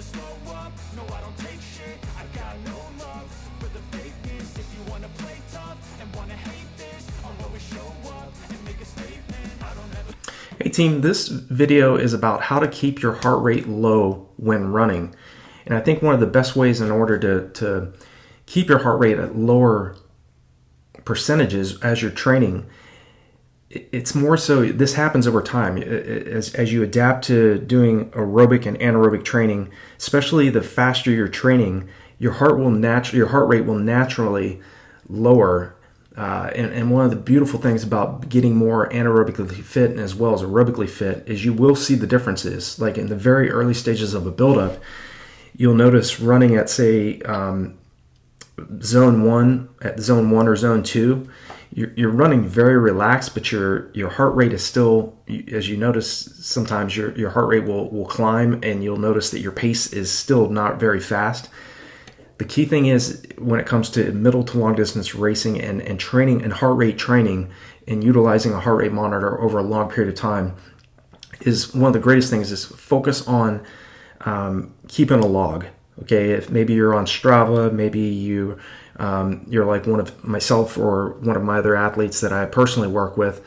never slow up, no I don't take shit. I got no love for the fakeness. If you wanna play tough and wanna hate this, I'll always show up and make a statement. I don't ever. Hey team, this video is about how to keep your heart rate low when running. And I think one of the best ways in order to keep your heart rate at lower percentages as you're training, it's more so this happens over time as you adapt to doing aerobic and anaerobic training. Especially the faster you're training, your heart rate will naturally lower. And one of the beautiful things about getting more anaerobically fit as well as aerobically fit is you will see the differences. Like in the very early stages of a buildup, you'll notice running at say zone 1 or zone 2, you're running very relaxed, but your heart rate is still, as you notice, sometimes your heart rate will climb, and you'll notice that your pace is still not very fast. The key thing is when it comes to middle to long distance racing and training and heart rate training and utilizing a heart rate monitor over a long period of time, is one of the greatest things is focus on keeping a log. Okay, if maybe you're on Strava, maybe you're like one of myself or one of my other athletes that I personally work with,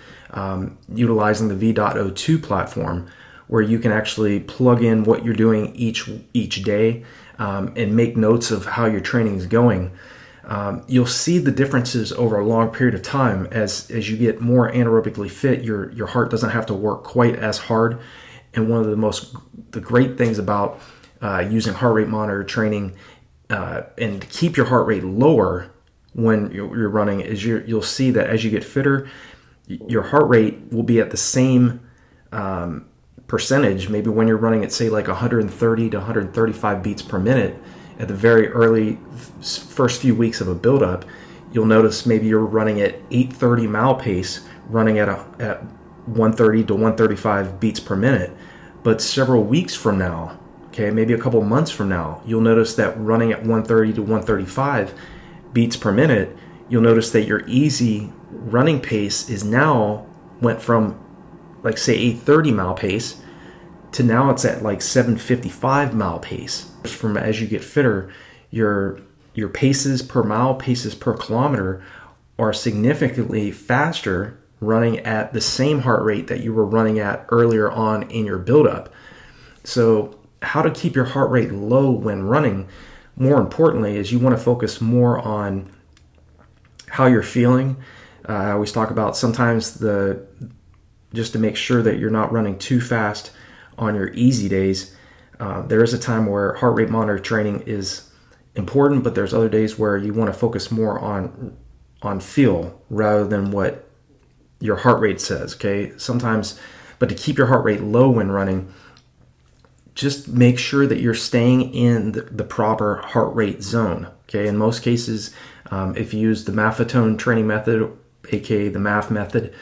utilizing the V.02 platform, where you can actually plug in what you're doing each day and make notes of how your training is going. You'll see the differences over a long period of time as you get more anaerobically fit. Your heart doesn't have to work quite as hard. And one of the great things about using heart rate monitor training and to keep your heart rate lower when you're running is you'll see that as you get fitter, your heart rate will be at the same percentage. Maybe when you're running at say like 130 to 135 beats per minute at the very early first few weeks of a buildup, you'll notice maybe you're running at 830 mile pace, running at 130 to 135 beats per minute. But several weeks from now, okay, maybe a couple months from now, you'll notice that running at 130 to 135 beats per minute, you'll notice that your easy running pace is now went from like say 830 mile pace to now it's at like 755 mile pace. From as you get fitter, your paces per mile, paces per kilometer are significantly faster running at the same heart rate that you were running at earlier on in your buildup. So how to keep your heart rate low when running, more importantly, is you want to focus more on how you're feeling. I always talk about sometimes just to make sure that you're not running too fast on your easy days. There is a time where heart rate monitor training is important, but there's other days where you want to focus more on feel rather than what your heart rate says. Okay, sometimes, but to keep your heart rate low when running, just make sure that you're staying in the proper heart rate zone. Okay, in most cases, if you use the Maffetone training method, aka the MAF method,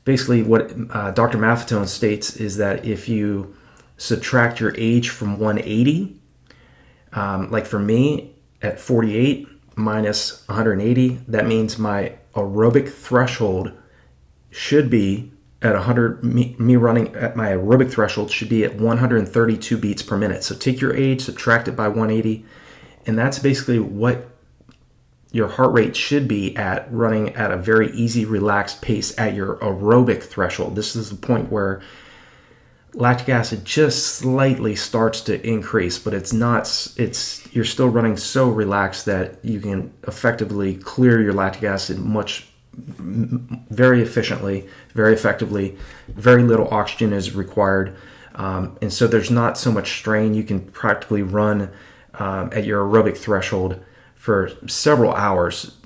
basically what Dr. Maffetone states is that if you subtract your age from 180, like for me at 48 minus 180, that means my aerobic threshold should be at 100, me running at my aerobic threshold should be at 132 beats per minute. So take your age, subtract it by 180, and that's basically what your heart rate should be at running at a very easy, relaxed pace at your aerobic threshold. This is the point where lactic acid just slightly starts to increase, but you're still running so relaxed that you can effectively clear your lactic acid very efficiently, very effectively. Very little oxygen is required, and so there's not so much strain. You can practically run at your aerobic threshold for several hours,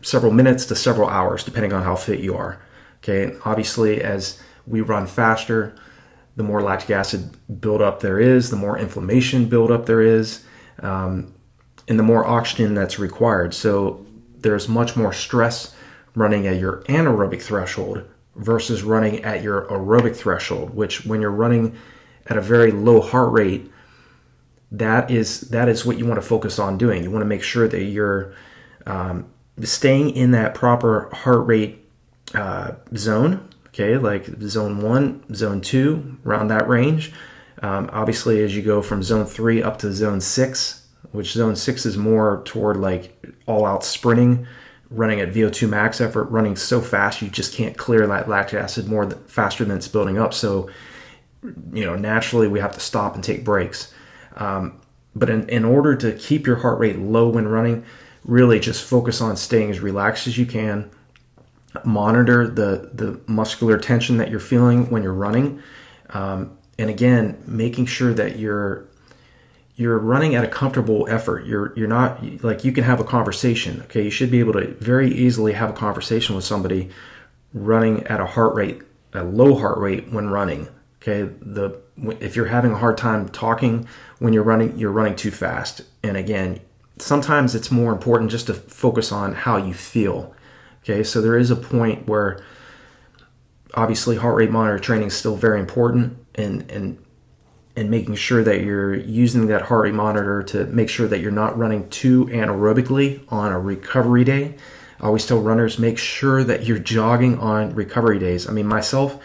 several minutes to several hours, depending on how fit you are. Okay, and obviously as we run faster, the more lactic acid buildup there is, the more inflammation buildup there is, and the more oxygen that's required. So there's much more stress running at your anaerobic threshold versus running at your aerobic threshold, which when you're running at a very low heart rate, that is what you want to focus on doing. You want to make sure that you're staying in that proper heart rate zone, okay, like zone 1, zone 2, around that range. Obviously, as you go from zone 3 up to zone 6, which zone 6 is more toward like all-out sprinting, running at VO2 max effort, running so fast you just can't clear that lactic acid faster than it's building up. So, naturally we have to stop and take breaks. But in order to keep your heart rate low when running, really just focus on staying as relaxed as you can. Monitor the muscular tension that you're feeling when you're running. And again, making sure that you're running at a comfortable effort. You're not like, you can have a conversation. Okay, you should be able to very easily have a conversation with somebody running at a low heart rate when running. Okay, if you're having a hard time talking when you're running too fast. And again, sometimes it's more important just to focus on how you feel. Okay, so there is a point where obviously heart rate monitor training is still very important, and making sure that you're using that heart rate monitor to make sure that you're not running too anaerobically on a recovery day. I always tell runners, make sure that you're jogging on recovery days. I mean, myself,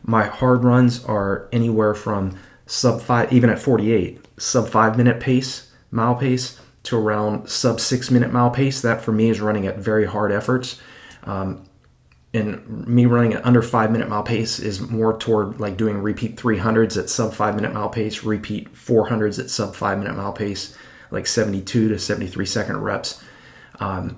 my hard runs are anywhere from sub 5, even at 48, sub 5 minute mile pace, to around sub 6 minute mile pace. That for me is running at very hard efforts. And me running at under 5 minute mile pace is more toward like doing repeat 300s at sub 5 minute mile pace, repeat 400s at sub 5 minute mile pace, like 72 to 73 second reps. But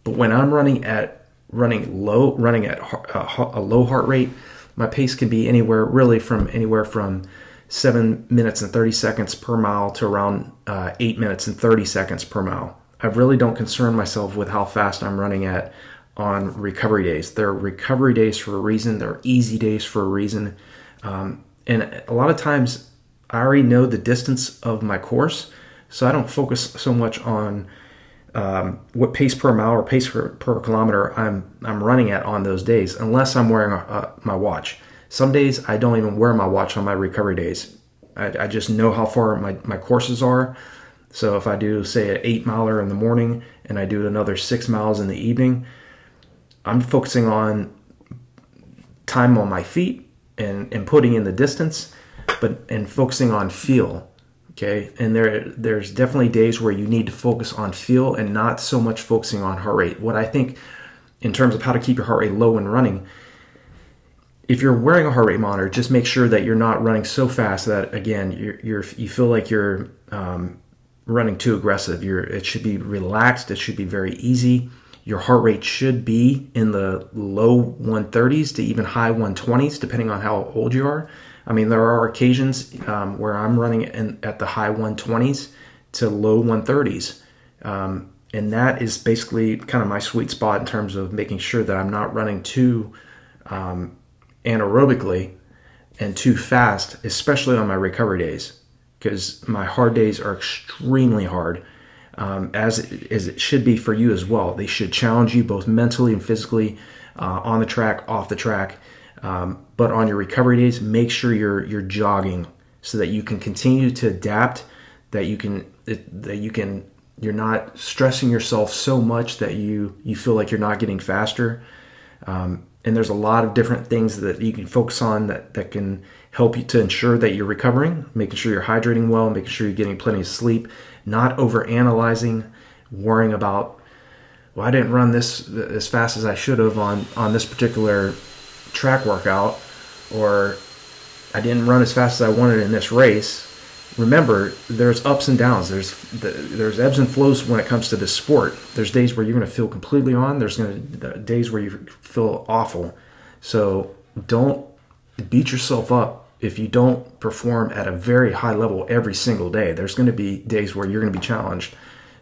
when I'm running at a low heart rate, my pace can be anywhere from 7 minutes and 30 seconds per mile to around 8 minutes and 30 seconds per mile. I really don't concern myself with how fast I'm running at on recovery days. They're recovery days for a reason. They're easy days for a reason. And a lot of times I already know the distance of my course, so I don't focus so much on what pace per mile or pace per kilometer I'm running at on those days, unless I'm wearing my watch. Some days I don't even wear my watch on my recovery days. I just know how far my courses are. So if I do, say, an 8 miler in the morning and I do another 6 miles in the evening, I'm focusing on time on my feet and putting in the distance, and focusing on feel. Okay, and there's definitely days where you need to focus on feel and not so much focusing on heart rate. What I think in terms of how to keep your heart rate low when running, if you're wearing a heart rate monitor, just make sure that you're not running so fast that, again, you feel like you're running too aggressive. It should be relaxed. It should be very easy. Your heart rate should be in the low 130s to even high 120s, depending on how old you are. I mean, there are occasions where I'm running at the high 120s to low 130s. And that is basically kind of my sweet spot in terms of making sure that I'm not running too anaerobically and too fast, especially on my recovery days, because my hard days are extremely hard. As it should be for you as well. They should challenge you both mentally and physically, on the track, off the track. But on your recovery days, make sure you're jogging so that you can continue to adapt. You're not stressing yourself so much that you feel like you're not getting faster. And there's a lot of different things that you can focus on that can help you to ensure that you're recovering, making sure you're hydrating well, making sure you're getting plenty of sleep, not over analyzing, worrying about, well, I didn't run this as fast as I should have on this particular track workout, or I didn't run as fast as I wanted in this race. Remember, there's ups and downs. There's ebbs and flows when it comes to this sport. There's days where you're going to feel completely on. There's days where you feel awful. So don't beat yourself up if you don't perform at a very high level every single day. There's going to be days where you're going to be challenged.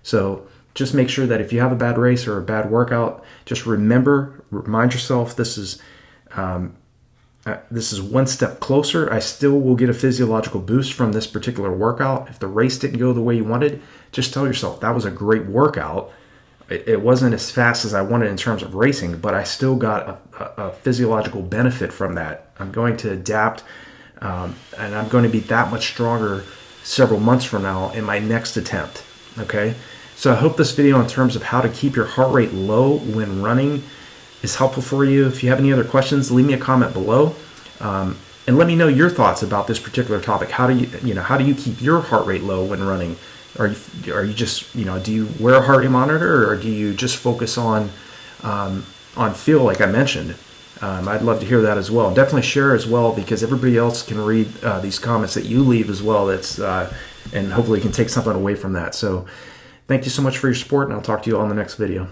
So just make sure that if you have a bad race or a bad workout, just remind yourself this is one step closer. I still will get a physiological boost from this particular workout. If the race didn't go the way you wanted, just tell yourself that was a great workout. It wasn't as fast as I wanted in terms of racing, but I still got a physiological benefit from that. I'm going to adapt, and I'm going to be that much stronger several months from now in my next attempt. Okay? So I hope this video in terms of how to keep your heart rate low when running is helpful for you. If you have any other questions, leave me a comment below. And let me know your thoughts about this particular topic. How do you keep your heart rate low when running? Are you just, do you wear a heart rate monitor, or do you just focus on feel like I mentioned? I'd love to hear that as well. Definitely share as well, because everybody else can read these comments that you leave as well. And hopefully can take something away from that. So thank you so much for your support, and I'll talk to you all in the next video.